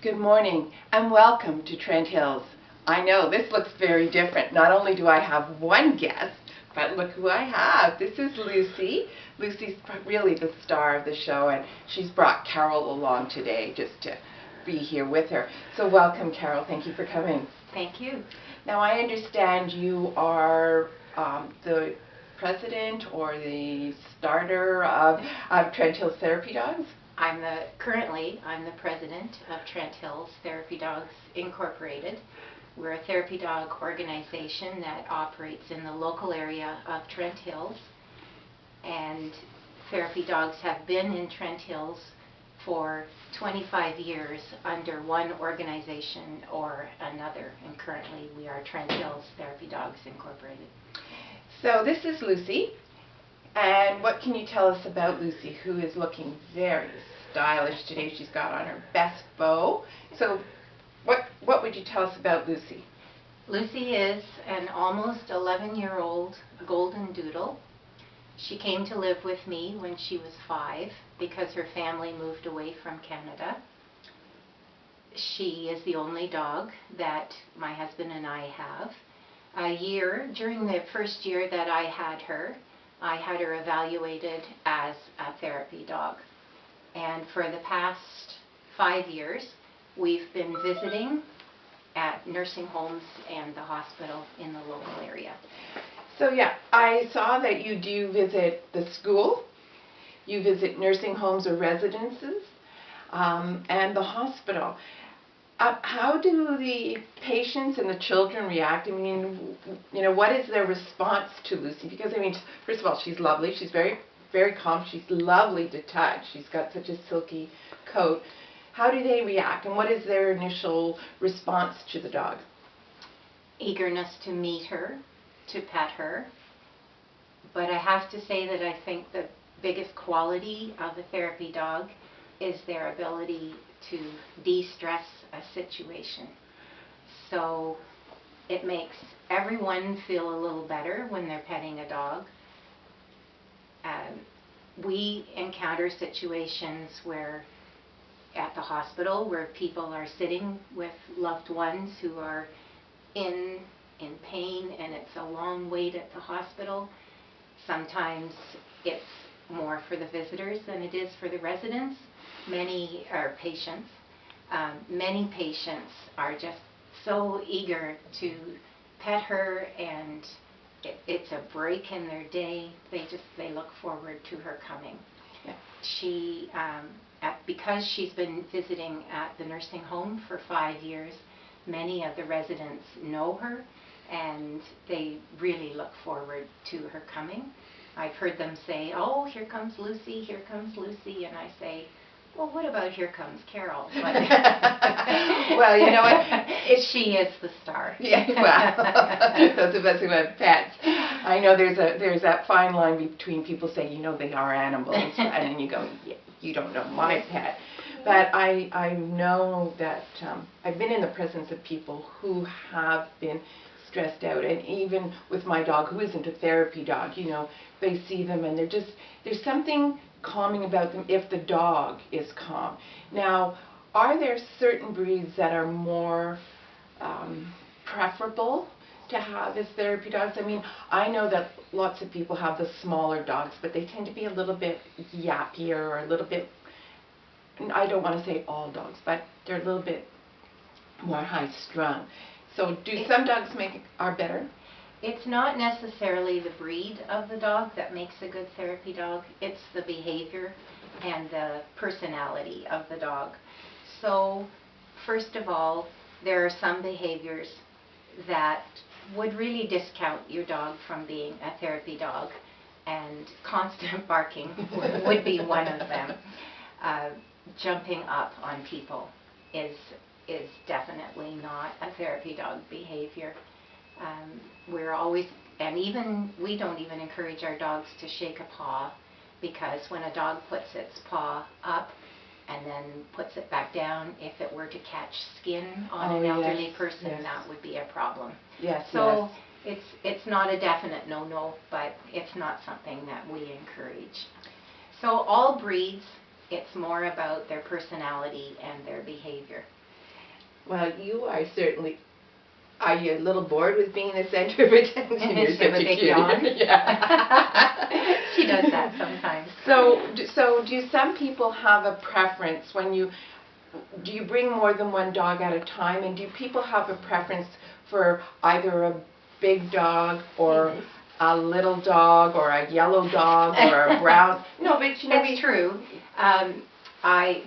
Good morning and welcome to Trent Hills. I know this looks very different. Not only do I have one guest, but look who I have. This is Lucy. Lucy's really the star of the show, and she's brought Carol along today just to be here with her. So welcome, Carol. Thank you for coming. Thank you. Now I understand you are the president or the starter of Trent Hills Therapy Dogs? Currently I'm the president of Trent Hills Therapy Dogs Incorporated. We're a therapy dog organization that operates in the local area of Trent Hills, and therapy dogs have been in Trent Hills for 25 years under one organization or another, and currently we are Trent Hills Therapy Dogs Incorporated. So this is Lucy, and what can you tell us about Lucy, who is looking very stylish today? She's got on her best bow. So what would you tell us about Lucy? Lucy is an almost 11-year-old golden doodle. She came to live with me when she was 5 because her family moved away from Canada. She is the only dog that my husband and I have. During the first year that I had her evaluated as a therapy dog. And for the past 5 years, we've been visiting at nursing homes and the hospital in the local area. So yeah, I saw that you do visit the school, you visit nursing homes or residences, and the hospital. How do the patients and the children react? I mean, you know, what is their response to Lucy? Because I mean, first of all, she's lovely. She's very, very calm. She's lovely to touch. She's got such a silky coat. How do they react, and what is their initial response to the dog? Eagerness to meet her, to pet her. But I have to say that I think the biggest quality of a therapy dog is their ability to de-stress a situation. So it makes everyone feel a little better when they're petting a dog. We encounter situations where at the hospital where people are sitting with loved ones who are in pain, and it's a long wait at the hospital. Sometimes it's more for the visitors than it is for the residents. Many are patients. Many patients are just so eager to pet her, and it's a break in their day. They look forward to her coming. Yeah. Because she's been visiting at the nursing home for 5 years, many of the residents know her, and they really look forward to her coming. I've heard them say, "Oh, here comes Lucy, here comes Lucy," and I say, "Well, what about here comes Carol?" But well, you know what? She is the star. Yeah, well, those of us who have pets. I know there's that fine line between people saying, you know, they are animals, and then you go, yeah, you don't know my pet. But I know that I've been in the presence of people who have been stressed out, and even with my dog, who isn't a therapy dog, you know, they see them and there's something calming about them if the dog is calm. Now, are there certain breeds that are more preferable to have as therapy dogs? I mean, I know that lots of people have the smaller dogs, but they tend to be a little bit yappier or a little bit, I don't want to say all dogs, but they're a little bit more high-strung. So do some dogs are better? It's not necessarily the breed of the dog that makes a good therapy dog. It's the behavior and the personality of the dog. So first of all, there are some behaviors that would really discount your dog from being a therapy dog, and constant barking would be one of them. Jumping up on people is definitely not a therapy dog behavior. We don't even encourage our dogs to shake a paw, because when a dog puts its paw up and then puts it back down, if it were to catch skin on an elderly person, that would be a problem. Yes. So it's not a definite no-no, but it's not something that we encourage. So all breeds, it's more about their personality and their behavior. Well, you are certainly. Are you a little bored with being the center of attention? You're She have a big yawn. Yeah. She does that sometimes. So do some people have a preference when you, do you bring more than one dog at a time, and do people have a preference for either a big dog or a little dog or a yellow dog or a brown? No, but you know, It's true.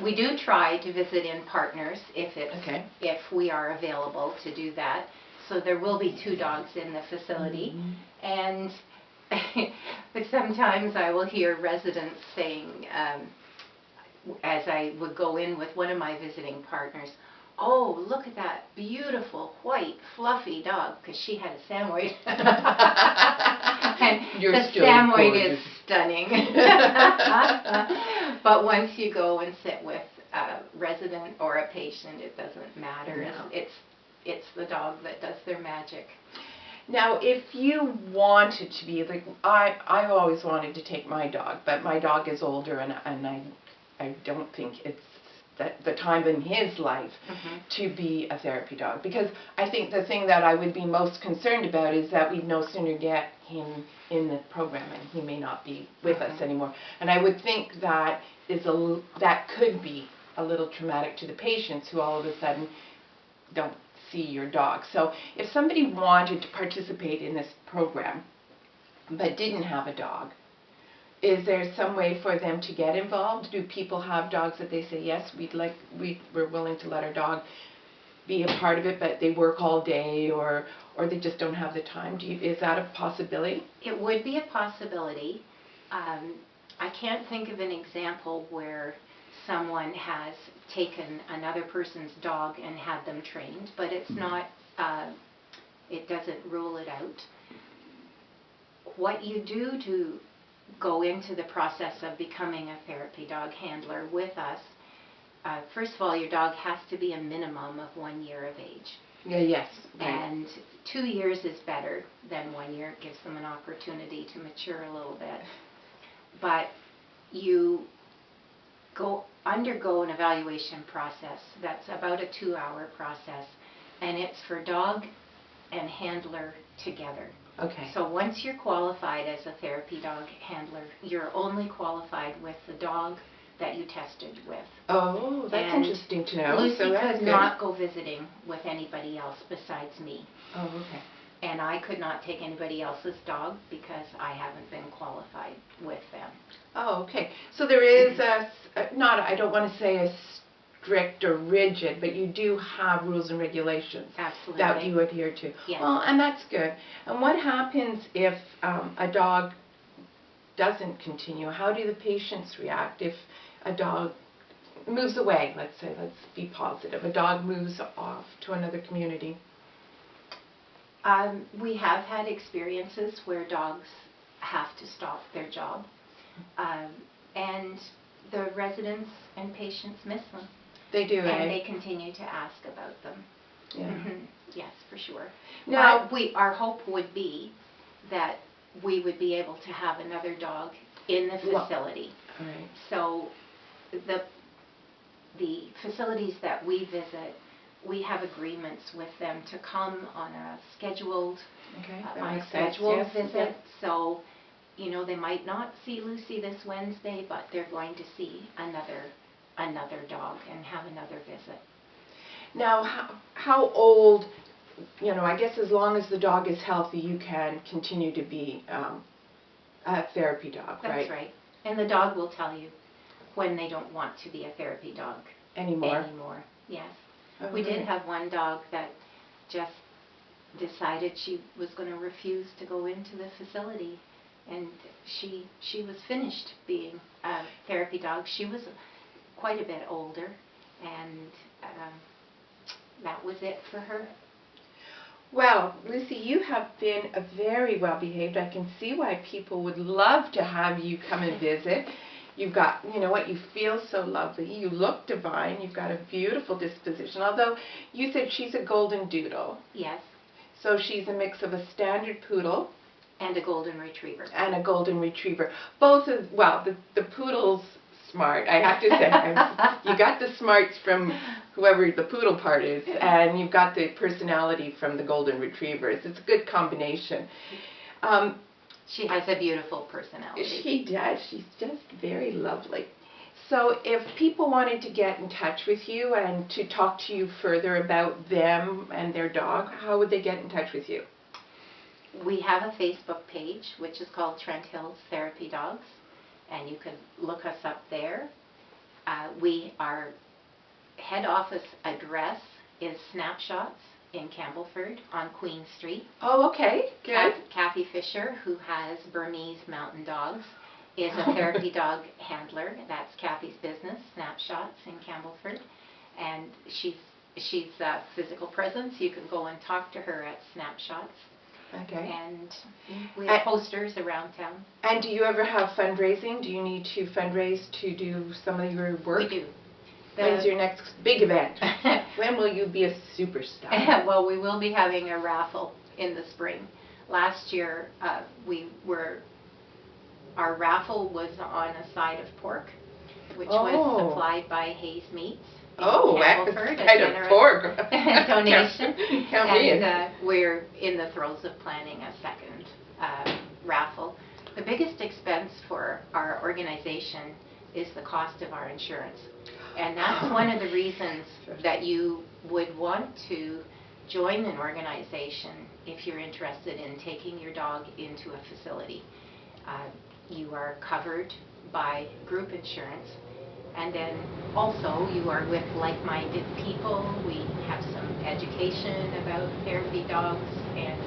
We do try to visit in partners if we are available to do that. So there will be 2 dogs in the facility, and but sometimes I will hear residents saying, as I would go in with one of my visiting partners, "Oh, look at that beautiful white fluffy dog," because she had a Samoyed. And the Samoyed is stunning. But once you go and sit with a resident or a patient, it doesn't matter. No. It's the dog that does their magic. Now, if you wanted to be, like, I've always wanted to take my dog, but my dog is older, and I don't think it's the time in his life to be a therapy dog, because I think the thing that I would be most concerned about is that we'd no sooner get him in the program and he may not be with us anymore, and I would think that that could be a little traumatic to the patients who all of a sudden don't see your dog. So if somebody wanted to participate in this program but didn't have a dog, is there some way for them to get involved? Do people have dogs that they say, yes, we're willing to let our dog be a part of it, but they work all day, or they just don't have the time? Is that a possibility? It would be a possibility. I can't think of an example where someone has taken another person's dog and had them trained, but it's not, it doesn't rule it out. What you do to go into the process of becoming a therapy dog handler with us, first of all, your dog has to be a minimum of 1 year of age. Yes. Right. And 2 years is better than 1 year. It gives them an opportunity to mature a little bit. But you undergo an evaluation process that's about a 2-hour process, and it's for dog and handler together. Okay. So once you're qualified as a therapy dog handler, you're only qualified with the dog that you tested with. Oh, that's interesting to know. Lucy so could not go visiting with anybody else besides me. Oh, okay. And I could not take anybody else's dog because I haven't been qualified with them. Oh, okay. So there is I don't want to say a strict or rigid, but you do have rules and regulations. Absolutely. That you adhere to. Yes. Well, and that's good. And what happens if a dog doesn't continue? How do the patients react if a dog moves away? Let's be positive. A dog moves off to another community. We have had experiences where dogs have to stop their job, and the residents and patients miss them. They do, and they continue to ask about them. Yeah. Yes, for sure. Now, but our hope would be that we would be able to have another dog in the facility. Right. So the facilities that we visit, we have agreements with them to come on a scheduled visit. Yes. So, they might not see Lucy this Wednesday, but they're going to see another dog and have another visit. Now, how old, I guess as long as the dog is healthy, you can continue to be a therapy dog, right? That's right. And the dog will tell you when they don't want to be a therapy dog anymore. Yes. Oh, we did have one dog that just decided she was going to refuse to go into the facility, and she was finished being a therapy dog. She was quite a bit older, and that was it for her. Well, Lucy, you have been a very well behaved. I can see why people would love to have you come and visit. You've got, you feel so lovely. You look divine. You've got a beautiful disposition. Although you said she's a golden doodle. Yes. So she's a mix of a standard poodle and a golden retriever. Both the poodles smart, I have to say. You got the smarts from whoever the poodle part is, and you've got the personality from the golden retrievers. It's a good combination. She has a beautiful personality. She does. She's just very lovely. So if people wanted to get in touch with you and to talk to you further about them and their dog, how would they get in touch with you? We have a Facebook page, which is called Trent Hills Therapy Dogs, and you can look us up there. Our head office address is Snapshots in Campbellford on Queen Street. Oh, okay. Good. Kathy Fisher, who has Bernese Mountain Dogs, is a therapy dog handler. That's Kathy's business, Snapshots in Campbellford. And she's a physical presence. You can go and talk to her at Snapshots. Okay. And we have posters around town. And do you ever have fundraising? Do you need to fundraise to do some of your work? We do. When's your next big event? When will you be a superstar? Well, we will be having a raffle in the spring. Last year, our raffle was on a side of pork, which was supplied by Hayes Meats. Campbellford, kind of pork. Donation. And we're in the throes of planning a second raffle. The biggest expense for our organization is the cost of our insurance. And that's one of the reasons that you would want to join an organization if you're interested in taking your dog into a facility. You are covered by group insurance, and then also you are with like-minded people. We have some education about therapy dogs, and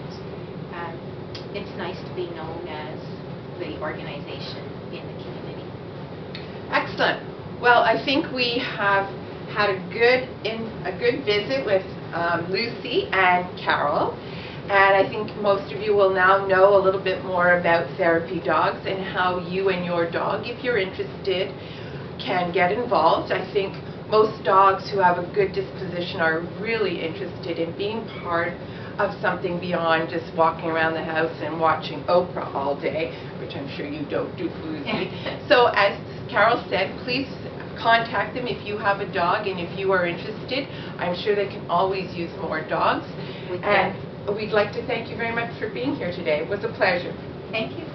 it's nice to be known as the organization in the community. Excellent. Well, I think we have had a good visit with Lucy and Carol, and I think most of you will now know a little bit more about therapy dogs and how you and your dog, if you're interested, can get involved. I think most dogs who have a good disposition are really interested in being part of something beyond just walking around the house and watching Oprah all day, which I'm sure you don't do, Lucy. So as Carol said, please contact them if you have a dog, and if you are interested, I'm sure they can always use more dogs. And we'd like to thank you very much for being here today. It was a pleasure. Thank you.